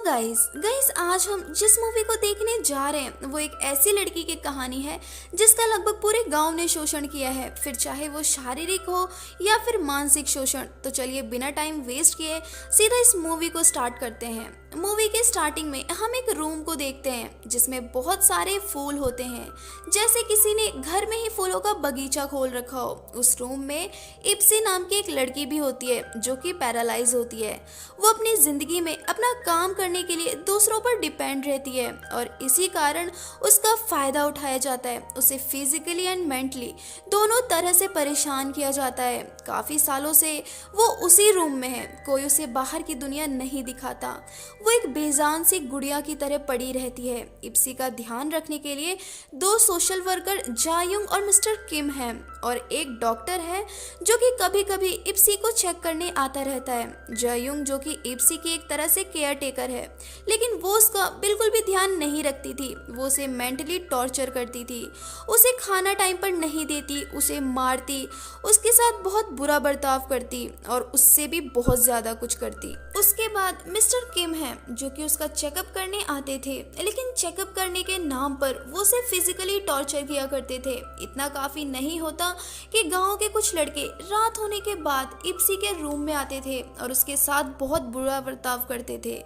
Guys आज हम जिस मूवी को देखने जा रहे हैं वो एक ऐसी लड़की की कहानी है जिसका लगभग पूरे गांव ने शोषण किया है, फिर चाहे वो शारीरिक हो या फिर मानसिक शोषण। तो चलिए बिना टाइम वेस्ट किए सीधा इस मूवी को स्टार्ट करते हैं। मूवी के स्टार्टिंग में हम एक रूम को देखते हैं जिसमें बहुत सारे फूल होते हैं, जैसे किसी ने घर में ही फूलों का बगीचा खोल रखा हो। उस रूम में इप्सी नाम की एक लड़की भी होती है जो कि पैरालाइज होती है। वो अपनी जिंदगी में अपना काम करने के लिए दूसरों पर डिपेंड रहती है और इसी कारण उसका फायदा उठाया जाता है। उसे फिजिकली एंड मेंटली दोनों तरह से परेशान किया जाता है। काफी सालों से वो उसी रूम में है, कोई उसे बाहर की दुनिया नहीं दिखाता। वो एक बेजान सी गुड़िया की तरह पड़ी रहती है। इप्सी का ध्यान रखने के लिए दो सोशल वर्कर जायुंग और मिस्टर किम हैं और एक डॉक्टर है जो कि कभी कभी इप्सी को चेक करने आता रहता है। जायुंग जो कि इप्सी की एक तरह से केयर टेकर है, लेकिन वो उसका बिल्कुल भी ध्यान नहीं रखती थी। वो उसे मेंटली टॉर्चर करती थी, उसे खाना टाइम पर नहीं देती, उसे मारती, उसके साथ बहुत बुरा बर्ताव करती और उससे भी बहुत ज्यादा कुछ करती। उसके बाद मिस्टर किम है जो कि उसका चेकअप करने आते थे, लेकिन चेकअप करने के नाम पर वो उसे फिजिकली टॉर्चर किया करते थे। इतना काफी नहीं होता कि गांव के कुछ लड़के रात होने के बाद इप्सी के रूम में आते थे और उसके साथ बहुत बुरा बर्ताव करते थे।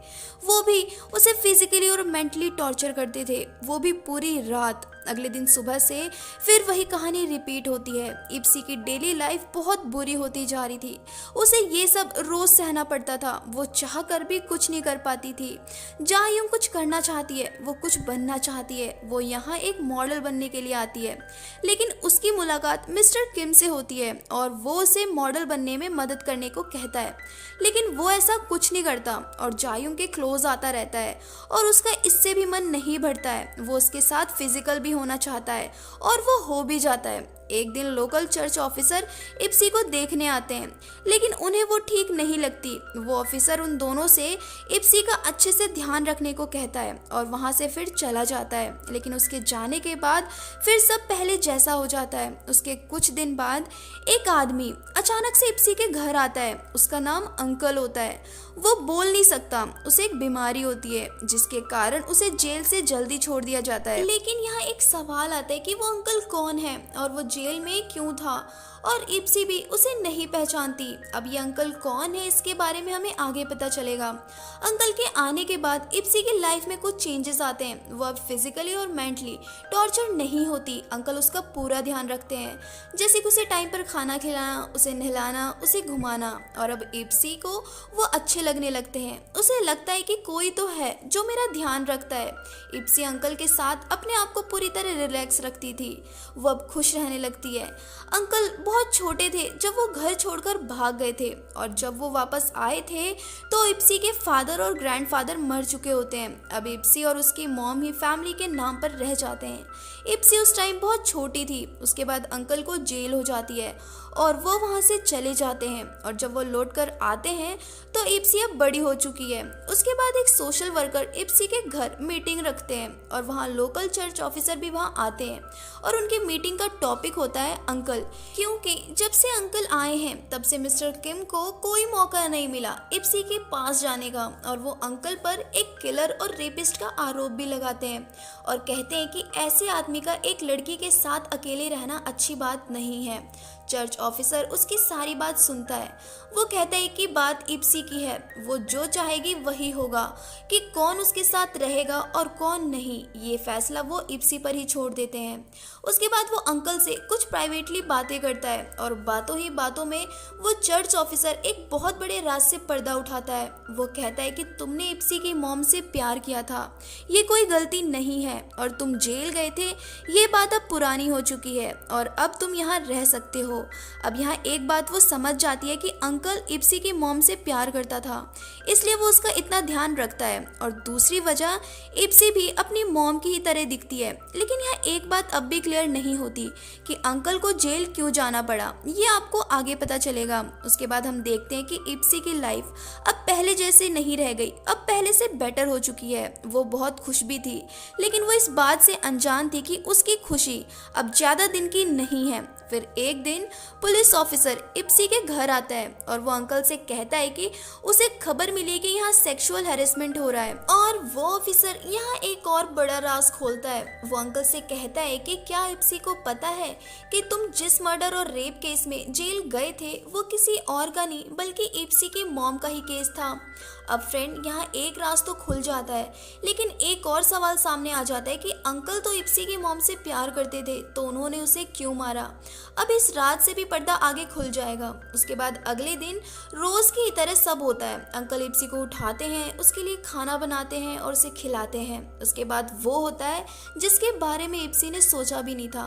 वो भी उसे फिजिकली और मेंटली टॉर्चर करते थे, वो भी पूरी रात। अगले दिन सुबह से फिर वही कहानी रिपीट होती है। इप्सी की डेली लाइफ बहुत बुरी होती जा रही थी, उसे ये सब रोज सहना पड़ता था। वो चाह कर भी कुछ नहीं कर पाती थी। जायुंग कुछ करना चाहती है, वो कुछ बनना चाहती है, वो यहाँ एक मॉडल बनने के लिए आती है, लेकिन उसकी मुलाकात मिस्टर किम से होती है और वो उसे मॉडल बनने में मदद करने को कहता है, लेकिन वो ऐसा कुछ नहीं करता और जायुंग के क्लोज आता रहता है और उसका इससे भी मन नहीं भरता है। वो उसके साथ फिजिकल भी होना चाहता है और वो हो भी जाता है। एक दिन लोकल चर्च ऑफिसर इप्सी को देखने आते हैं, लेकिन उन्हें वो ठीक नहीं लगती। वो ऑफिसर उन दोनों से इप्सी का अच्छे से ध्यान रखने को कहता है और वहां से फिर चला जाता है, लेकिन उसके जाने के बाद फिर सब पहले जैसा हो जाता है। उसके कुछ दिन बाद एक आदमी अचानक से इप्सी के घर आता है। उसका नाम अंकल होता है। वो बोल नहीं सकता, उसे एक बीमारी होती है जिसके कारण उसे जेल से जल्दी छोड़ दिया जाता है। लेकिन यहाँ एक सवाल आता है कि वो अंकल कौन है और वो जेल में क्यों था, और इप्सी भी उसे नहीं पहचानती। अब ये अंकल कौन है इसके बारे में हमें आगे पता चलेगा। अंकल के आने के बाद इप्सी की लाइफ में कुछ चेंजेस आते हैं। वो अब फिजिकली और मेंटली टॉर्चर नहीं होती। अंकल उसका पूरा ध्यान रखते हैं, जैसे कि उसे टाइम पर खाना खिलाना, उसे नहलाना, उसे घुमाना। और अब इप्सी को वो अच्छे लगने लगते हैं। उसे लगता है कि कोई तो है जो मेरा ध्यान रखता है। इप्सी अंकल के साथ अपने आप को पूरी तरह रिलैक्स रखती थी। वो अब खुश रहने लगती है। अंकल बहुत छोटे थे जब वो घर छोड़कर भाग गए थे और जब वो वापस आए थे तो इप्सी के फादर और ग्रैंडफादर मर चुके होते हैं। अब इप्सी और उसकी मॉम ही फैमिली के नाम पर रह जाते हैं। इप्सी उस टाइम बहुत छोटी थी। उसके बाद अंकल को जेल हो जाती है और वो वहाँ से चले जाते हैं और जब वो लौट कर आते हैं तो इप्सी अब बड़ी हो चुकी है। उसके बाद एक सोशल वर्कर इप्सी के घर मीटिंग रखते हैं और वहाँ लोकल चर्च ऑफिसर भी वहाँ आते हैं और उनकी मीटिंग का टॉपिक होता है अंकल, क्योंकि जब से अंकल आए हैं तब से मिस्टर किम को कोई मौका नहीं मिला इप्सी के पास जाने का और वो अंकल पर एक किलर और रेपिस्ट का आरोप भी लगाते हैं और कहते हैं कि ऐसे आदमी का एक लड़की के साथ अकेले रहना अच्छी बात नहीं है। चर्च ऑफिसर उसकी सारी बात सुनता है। वो कहता है कि बात इप्सी की है, वो जो चाहेगी वही होगा, कि कौन उसके साथ रहेगा और कौन नहीं, ये फैसला वो इप्सी पर ही छोड़ देते हैं। उसके बाद वो अंकल से कुछ प्राइवेटली बातें करता है और बातों ही बातों में वो चर्च ऑफिसर एक बहुत बड़े राज से पर्दा उठाता है। वो कहता है कि तुमने इप्सी की मॉम से प्यार किया था, ये कोई गलती नहीं है, और तुम जेल गए थे, ये बात अब पुरानी हो चुकी है और अब तुम यहाँ रह सकते हो। अब यहाँ एक बात वो समझ जाती है कि अंकल इप्सी की मॉम से प्यार करता था, इसलिए वो उसका इतना ध्यान रखता है, और दूसरी वजह इप्सी भी अपनी मॉम की ही तरह दिखती है। लेकिन यहाँ एक बात अब भी क्लियर नहीं होती कि अंकल को जेल क्यों जाना पड़ा, ये आपको आगे पता चलेगा। उसके बाद हम देखते हैं कि इप्सी की लाइफ अब पहले जैसे नहीं रह गई, अब पहले से बेटर हो चुकी है। वो बहुत खुश भी थी, लेकिन वो इस बात से अनजान थी कि उसकी खुशी अब ज्यादा दिन की नहीं है। फिर एक दिन पुलिस ऑफिसर इप्सी के घर आता है और वो अंकल से कहता है कि उसे खबर मिली कि यहाँ सेक्सुअल हैरेसमेंट हो रहा है, और वो ऑफिसर यहाँ एक और बड़ा राज खोलता है। वो अंकल से कहता है कि क्या इप्सी को पता है कि तुम जिस मर्डर और रेप केस में जेल गए थे वो किसी और का नहीं बल्कि इप्सी की मॉम का ही केस था। अब फ्रेंड यहाँ एक राज तो खुल जाता है, लेकिन एक और सवाल सामने आ जाता है कि अंकल तो इप्सी की मॉम से प्यार करते थे तो उन्होंने उसे क्यों मारा। अब इस रात से भी पर्दा आगे खुल जाएगा। उसके बाद अगले दिन रोज की तरह सब होता है। अंकल इप्सी को उठाते हैं, उसके लिए खाना बनाते हैं और उसे खिलाते हैं। उसके बाद वो होता है जिसके बारे में इप्सी ने सोचा भी नहीं था।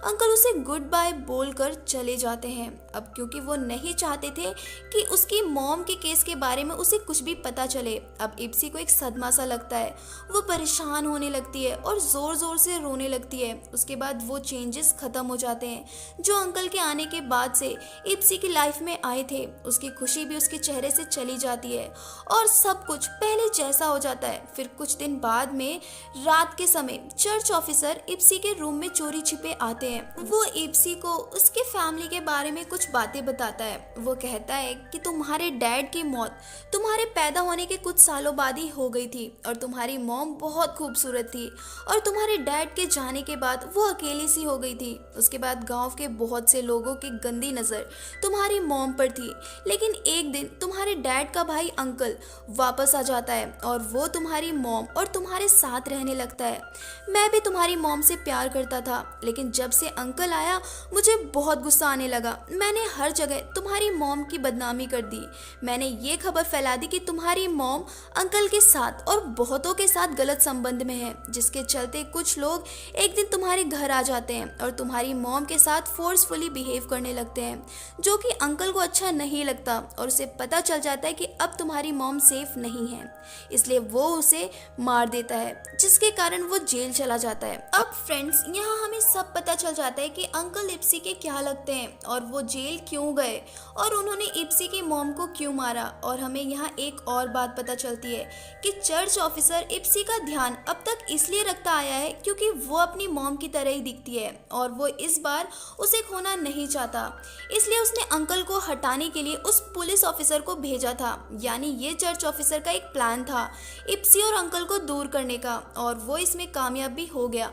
अंकल उसे गुड बाय बोलकर चले जाते हैं। अब क्योंकि वो नहीं चाहते थे कि उसकी मॉम के केस के बारे में उसे कुछ भी पता चले, अब इप्सी को एक सदमा सा लगता है। वो परेशान होने लगती है और जोर जोर से रोने लगती है। उसके बाद वो चेंजेस खत्म हो जाते हैं जो अंकल के आने के बाद से इप्सी की लाइफ में आए थे। उसकी खुशी भी उसके चेहरे से चली जाती है और सब कुछ पहले जैसा हो जाता है। फिर कुछ दिन बाद में रात के समय चर्च ऑफिसर इप्सी के रूम में चोरी छिपे आते हैं। वो इप्सी को उसके फैमिली के बारे में कुछ बातें बताता है। वो कहता है कि तुम्हारे डैड की मौत तुम्हारे पैदा होने के कुछ सालों बाद ही हो गई थी और तुम्हारी मॉम बहुत खूबसूरत थी और तुम्हारे डैड के जाने के बाद वो अकेली सी हो गई थी। उसके बाद गांव के बहुत से लोगों की गंदी नज़र तुम्हारी मॉम पर थी, लेकिन एक दिन तुम्हारे डैड का भाई अंकल वापस आ जाता है और वो तुम्हारी मॉम और तुम्हारे साथ रहने लगता है। मैं भी तुम्हारी मॉम से प्यार करता था, लेकिन जब से अंकल आया मुझे बहुत गुस्सा आने लगा। मैंने हर जगह तुम्हारी मॉम की बदनामी कर दी। मैंने ये खबर फैला दी कि तुम्हारी मॉम अंकल के साथ और बहुतों के साथ गलत संबंध में है, जिसके चलते कुछ लोग एक दिन तुम्हारे घर आ जाते हैं और तुम्हारी मॉम के साथ फोर्सफुली बिहेव करने लगते हैं, जो कि अंकल को अच्छा नहीं लगता और उसे पता चल जाता है कि अब तुम्हारी मॉम सेफ नहीं है, इसलिए वो उसे मार देता है, जिसके कारण वो जेल चला जाता है। अब फ्रेंड्स यहाँ हमें सब पता चल जाता है कि अंकल इप्सी के क्या लगते हैं और वो जेल क्यों गए और उन्होंने इप्सी की मॉम को क्यों मारा। और हमें यहाँ एक और बात पता चलती है कि चर्च ऑफिसर इप्सी का ध्यान अब तक इसलिए रखता आया है क्योंकि वो अपनी मॉम की तरह ही दिखती है और वो इस बार उसे खोना नहीं चाहता, इसलिए उसने अंकल को हटाने के लिए उस पुलिस ऑफिसर को भेजा था। यानी ये चर्च ऑफिसर का एक प्लान था इप्सी और अंकल को दूर करने का और वो इसमें कामयाब भी हो गया।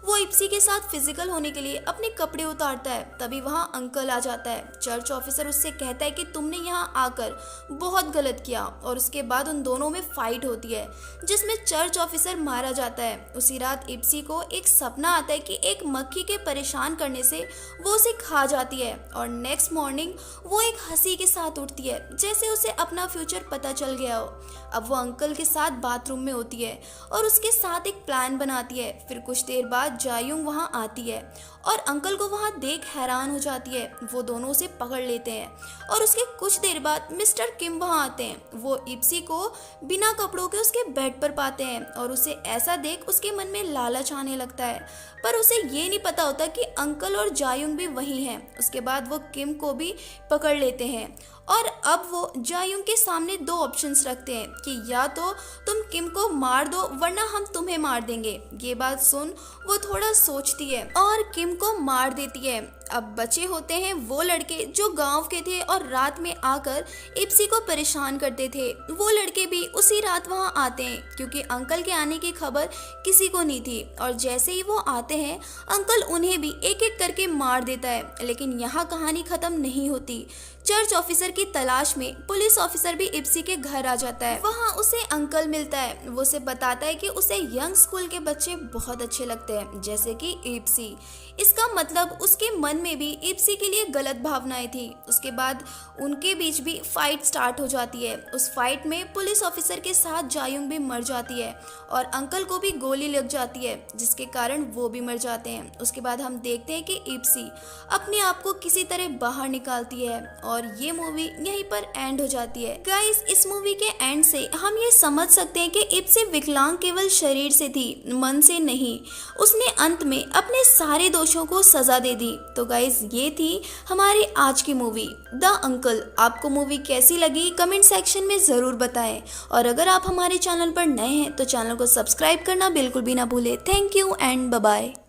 वो इप्सी के साथ फिजिकल होने के लिए अपने कपड़े उतारता है, तभी वहाँ अंकल आ जाता है। चर्च ऑफिसर उससे कहता है कि तुमने यहाँ आकर बहुत गलत किया और उसके बाद उन दोनों में फाइट होती है जिसमें चर्च ऑफिसर मारा जाता है। उसी रात इप्सी को एक सपना आता है कि एक मक्खी के परेशान करने से वो उसे खा जाती है और नेक्स्ट मॉर्निंग वो एक हंसी के साथ उठती है जैसे उसे अपना फ्यूचर पता चल गया हो। अब वो अंकल के साथ बाथरूम में होती है और उसके साथ एक प्लान बनाती है। फिर कुछ देर बाद जायुंग वहाँ आती है और अंकल को वहाँ देख हैरान हो जाती है। वो दोनों उसे पकड़ लेते हैं और उसके कुछ देर बाद मिस्टर किम वहाँ आते हैं। वो इप्सी को बिना कपड़ों के उसके बेड पर पाते हैं और उसे ऐसा देख उसके मन में लालच आने लगता है, पर उसे ये नहीं पता होता कि अंकल और जायुंग भी वही हैं। उसके बाद वो किम को भी पकड़ लेते हैं और अब वो जायुंग के सामने दो ऑप्शंस रखते हैं कि या तो तुम किम को मार दो वरना हम तुम्हें मार देंगे। ये बात सुन वो थोड़ा सोचती है और किम को मार देती है। अब बचे होते हैं वो लड़के जो गांव के थे और रात में आकर इप्सी को परेशान करते थे। वो लड़के भी उसी रात वहां आते हैं क्योंकि अंकल के आने की खबर किसी को नहीं थी और जैसे ही वो आते हैं अंकल उन्हें भी एक एक करके मार देता है। लेकिन यहाँ कहानी खत्म नहीं होती। चर्च ऑफिसर की तलाश में पुलिस ऑफिसर भी इप्सी के घर आ जाता है। वहाँ उसे अंकल मिलता है। वो उसे बताता है कि उसे यंग स्कूल के बच्चे बहुत अच्छे लगते हैं जैसे कि इप्सी। इसका मतलब उसके मन में भी इप्सी के लिए गलत भावनाएं थी। उसके बाद उनके बीच भी फाइट स्टार्ट हो जाती है। उस फाइट में पुलिस ऑफिसर के साथ जायुंग भी मर जाती है और अंकल को भी गोली लग जाती है जिसके कारण वो भी मर जाते हैं। उसके बाद हम देखते हैं कि इप्सी अपने आप को किसी तरह बाहर निकालती है और ये मूवी यहीं पर एंड हो जाती है। गाइस इस मूवी के एंड से हम ये समझ सकते हैं कि इप्सी विकलांग केवल शरीर से थी, मन से नहीं। उसने अंत में अपने सारे दोषों को सजा दे दी। तो गाइस ये थी हमारी आज की मूवी द अंकल। आपको मूवी कैसी लगी कमेंट सेक्शन में ज़रूर बताएं और अगर आप हमारे चैनल पर नए हैं तो चैनल को सब्सक्राइब करना बिल्कुल भी ना भूलें। Thank you and bye bye.